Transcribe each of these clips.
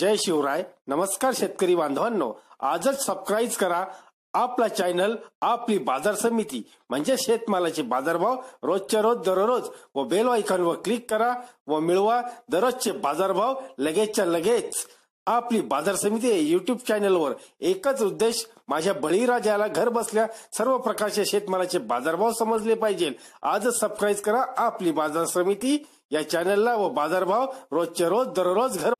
जय शिवराय. नमस्कार शेतकरी बांधवांनो, आजच सबस्क्राईब करा आपला चॅनल आपली बाजार समिती म्हणजे शेतमालाचे बाजारभाव रोजच्या रोज दररोज व बेल आयकॉनवर क्लिक करा व मिळवा दररोजचे बाजारभाव लगेचच्या लगेच. आपली बाजार समिती युट्यूब चॅनलवर एकच उद्देश, माझ्या बळीराजाला घर बसल्या सर्व प्रकारचे शेतमालाचे बाजारभाव समजले पाहिजे. आजच सबस्क्राईब करा आपली बाजार समिती या चॅनलला व बाजारभाव रोजच्या रोज दररोज घर.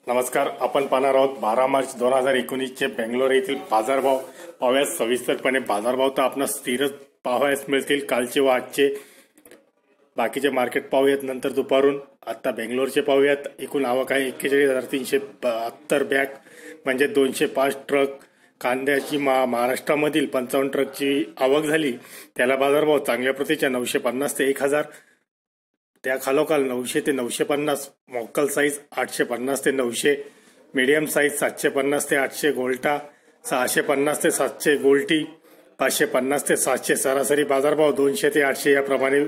नमस्कार. आपण पाहणार आहोत 12 मार्च 2019 बेंगलोर येथील बाजारभाव. पाहूयात सविस्तरपणे. बाजारभाव तर आपण स्थिरच पाहावयास मिळतील कालचे व आजचे. बाकीचे मार्केट पाहूयात नंतर दुपारून. आता बेंगलोरचे पाहूयात. एकूण आवक आहे 41,372 बॅग म्हणजे 205 ट्रक. कांद्याची महाराष्ट्रामधील 55 ट्रकची आवक झाली. त्याला बाजारभाव चांगल्या प्रतीच्या 950 ते 1000. त्या खालोखाल 900 ते 950. मोकल साईज 850 ते 900. मीडियम साईज 750 ते 800. गोल्टा 650 ते 700. गोल्टी 550 ते 700. सरासरी बाजारभाव 200 ते 800 याप्रमाणे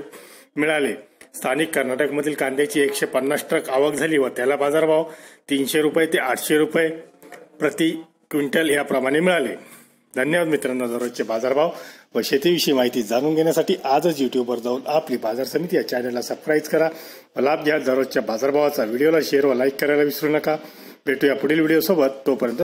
मिळाले. स्थानिक कर्नाटकमधील कांद्याची 150 ट्रक आवक झाली व त्याला बाजारभाव 300 रुपये ते 800 रुपये प्रति क्विंटल याप्रमाणे मिळाले. धन्यवाद मित्रांनो. दररोजचे बाजारभाव व शेतीविषयी माहिती जाणून घेण्यासाठी आजच युट्यूबवर जाऊन आपली बाजार समिती या चॅनलला सबस्क्राईब करा व लाभ घ्या दररोजच्या बाजारभावाचा. व्हिडिओला शेअर व लाईक करायला विसरू नका. भेटूया पुढील व्हिडिओ सोबत. तोपर्यंत